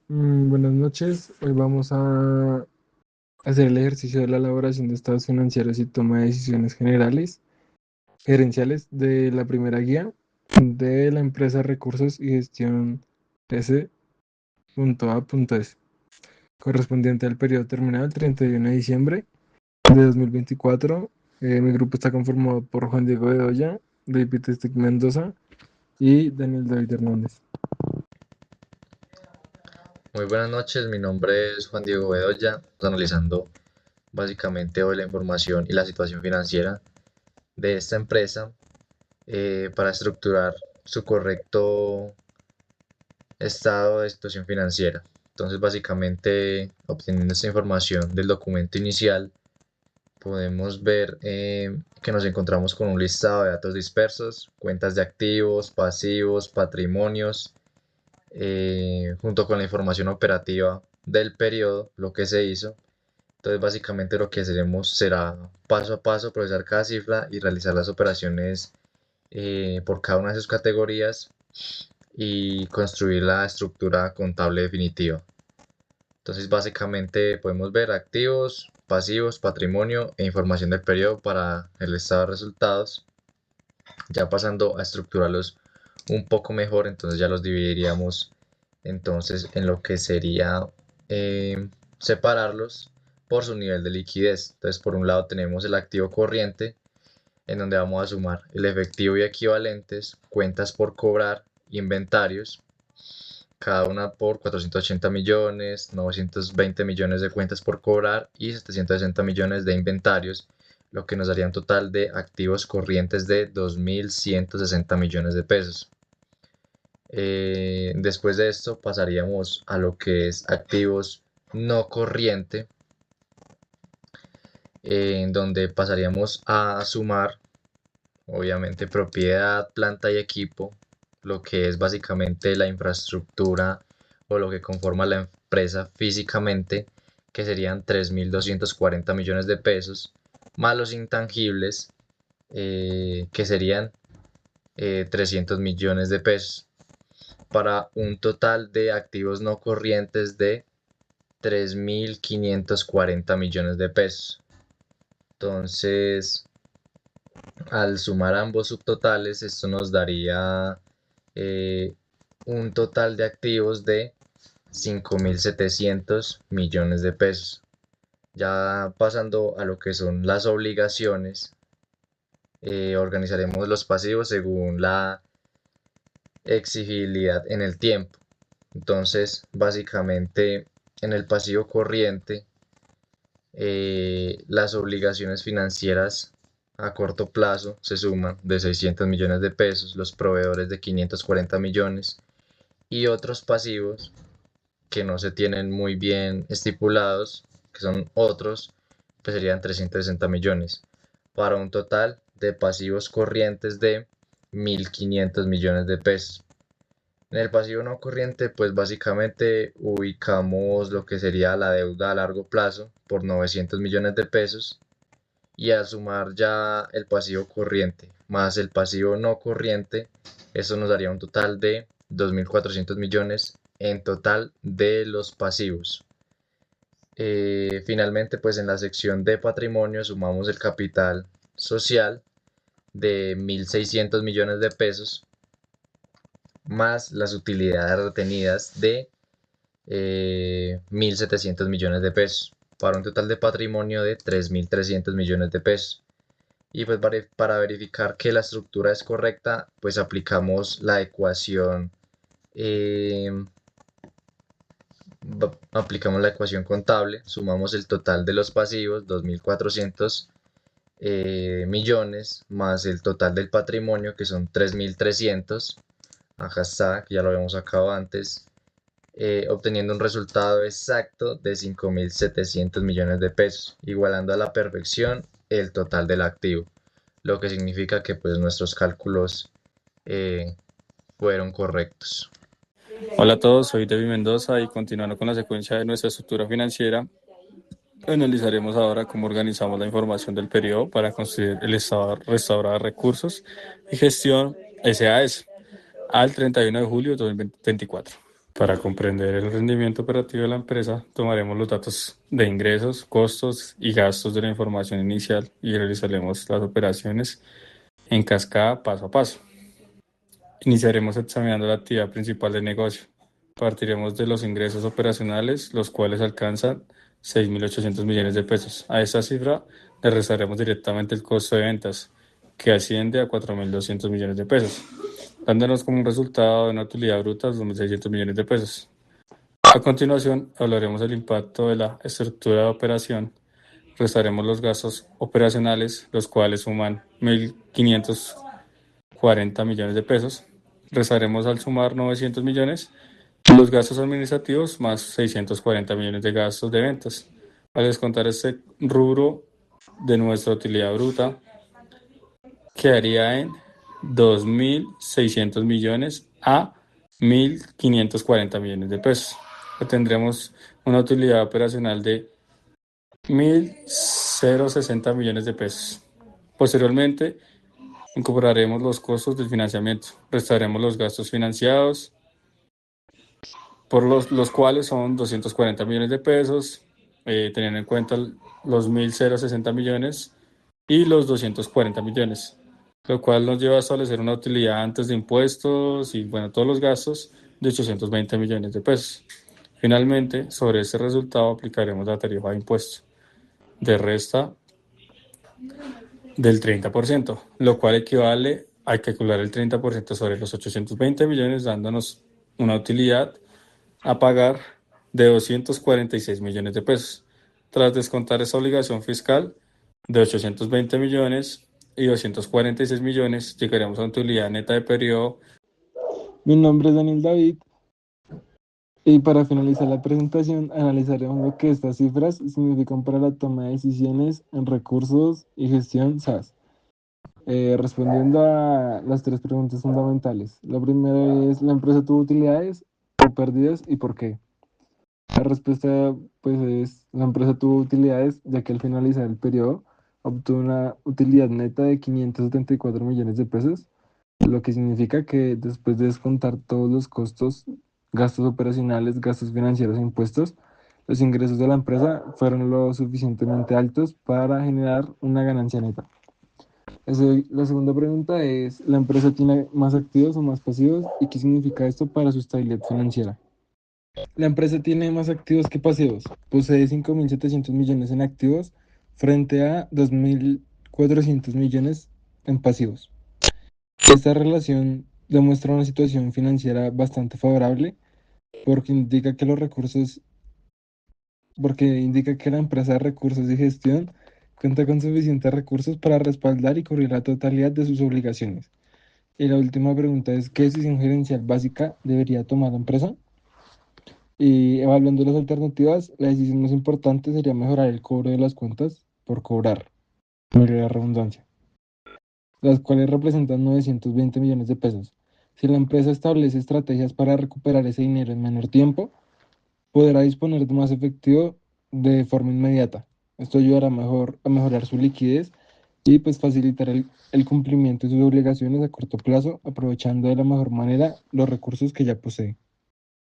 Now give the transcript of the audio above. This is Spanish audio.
Buenas noches. Hoy vamos a hacer el ejercicio de la elaboración de estados financieros y toma de decisiones gerenciales de la primera guía de la empresa Recursos y Gestión S.A.S, correspondiente al periodo terminado el 31 de diciembre de 2024. Mi grupo está conformado por Juan Diego Bedoya, David Stick Mendoza y Daniel David Hernández. Muy buenas noches, mi nombre es Juan Diego Bedoya, estamos analizando básicamente hoy la información y la situación financiera de esta empresa para estructurar su correcto estado de situación financiera. Entonces, básicamente, obteniendo esta información del documento inicial, podemos ver que nos encontramos con un listado de datos dispersos, cuentas de activos, pasivos, patrimonios, junto con la información operativa del periodo, lo que se hizo. Entonces, básicamente lo que haremos será paso a paso procesar cada cifra y realizar las operaciones por cada una de sus categorías y construir la estructura contable definitiva. Entonces, básicamente podemos ver activos, pasivos, patrimonio e información del periodo para el estado de resultados. Ya pasando a estructurarlos un poco mejor, entonces ya los dividiríamos entonces en lo que sería separarlos por su nivel de liquidez. Entonces, por un lado tenemos el activo corriente, en donde vamos a sumar el efectivo y equivalentes, cuentas por cobrar, inventarios, cada una por 480 millones, 920 millones de cuentas por cobrar y 760 millones de inventarios, lo que nos daría un total de activos corrientes de 2.160 millones de pesos. Después de esto pasaríamos a lo que es activos no corriente, en donde pasaríamos a sumar, obviamente, propiedad, planta y equipo, lo que es básicamente la infraestructura o lo que conforma la empresa físicamente, que serían 3.240 millones de pesos, más los intangibles, que serían 300 millones de pesos, para un total de activos no corrientes de 3.540 millones de pesos. Entonces, al sumar ambos subtotales, esto nos daría eh, un total de activos de 5.700 millones de pesos. Ya pasando a lo que son las obligaciones, organizaremos los pasivos según la exigibilidad en el tiempo. Entonces, básicamente, en el pasivo corriente, las obligaciones financieras a corto plazo se suman de 600 millones de pesos, los proveedores de 540 millones y otros pasivos que no se tienen muy bien estipulados, que son otros, pues serían 360 millones, para un total de pasivos corrientes de 1.500 millones de pesos. En el pasivo no corriente, pues básicamente ubicamos lo que sería la deuda a largo plazo por 900 millones de pesos, y al sumar ya el pasivo corriente más el pasivo no corriente, eso nos daría un total de 2.400 millones en total de los pasivos. Finalmente, pues en la sección de patrimonio sumamos el capital social de 1.600 millones de pesos más las utilidades retenidas de 1.700 millones de pesos, para un total de patrimonio de 3.300 millones de pesos. Y pues para verificar que la estructura es correcta, pues aplicamos la ecuación, eh, aplicamos la ecuación contable, sumamos el total de los pasivos, 2.400 millones, más el total del patrimonio, que son 3.300, acá está, que ya lo habíamos sacado antes, obteniendo un resultado exacto de 5.700 millones de pesos, igualando a la perfección el total del activo, lo que significa que pues nuestros cálculos eh, fueron correctos. Hola a todos, soy David Mendoza y continuando con la secuencia de nuestra estructura financiera, analizaremos ahora cómo organizamos la información del periodo para construir el estado restaurado de recursos y gestión SAS al 31 de julio de 2024. Para comprender el rendimiento operativo de la empresa, tomaremos los datos de ingresos, costos y gastos de la información inicial y realizaremos las operaciones en cascada paso a paso. Iniciaremos examinando la actividad principal del negocio. Partiremos de los ingresos operacionales, los cuales alcanzan 6.800 millones de pesos. A esa cifra le restaremos directamente el costo de ventas, que asciende a 4.200 millones de pesos, dándonos como un resultado de una utilidad bruta de 2.600 millones de pesos. A continuación, hablaremos del impacto de la estructura de operación. Restaremos los gastos operacionales, los cuales suman 1.540 millones de pesos. Restaremos al sumar 900 millones los gastos administrativos más 640 millones de gastos de ventas. Al descontar este rubro de nuestra utilidad bruta, quedaría en 2.600 millones a 1.540 millones de pesos. Tendremos una utilidad operacional de 1.060 millones de pesos. Posteriormente, incorporaremos los costos del financiamiento, restaremos los gastos financiados, por los cuales son 240 millones de pesos, teniendo en cuenta los 1.060 millones y los 240 millones, lo cual nos lleva a establecer una utilidad antes de impuestos y bueno, todos los gastos de 820 millones de pesos. Finalmente, sobre este resultado aplicaremos la tarifa de impuestos de resta del 30%, lo cual equivale a calcular el 30% sobre los 820 millones, dándonos una utilidad a pagar de 246 millones de pesos. Tras descontar esa obligación fiscal de 820 millones y 246 millones, llegaremos a una utilidad neta de periodo. Mi nombre es Daniel David y para finalizar la presentación analizaremos lo que estas cifras significan para la toma de decisiones en recursos y gestión SaaS. Respondiendo a las tres preguntas fundamentales. La primera es, ¿la empresa tuvo utilidades o pérdidas y por qué? La respuesta pues es, la empresa tuvo utilidades ya que al finalizar el periodo obtuvo una utilidad neta de 574 millones de pesos, lo que significa que después de descontar todos los costos, gastos operacionales, gastos financieros e impuestos, los ingresos de la empresa fueron lo suficientemente altos para generar una ganancia neta. La segunda pregunta es, ¿la empresa tiene más activos o más pasivos? ¿Y qué significa esto para su estabilidad financiera? La empresa tiene más activos que pasivos. Posee 5.700 millones en activos frente a 2.400 millones en pasivos. Esta relación demuestra una situación financiera bastante favorable porque indica que la empresa de recursos y gestión cuenta con suficientes recursos para respaldar y cubrir la totalidad de sus obligaciones. Y la última pregunta es, ¿qué decisión gerencial básica debería tomar la empresa? Y evaluando las alternativas, la decisión más importante sería mejorar el cobro de las cuentas por cobrar, valga la redundancia, las cuales representan 920 millones de pesos. Si la empresa establece estrategias para recuperar ese dinero en menor tiempo, podrá disponer de más efectivo de forma inmediata. Esto ayudará a mejorar su liquidez y pues facilitar el cumplimiento de sus obligaciones a corto plazo, aprovechando de la mejor manera los recursos que ya posee.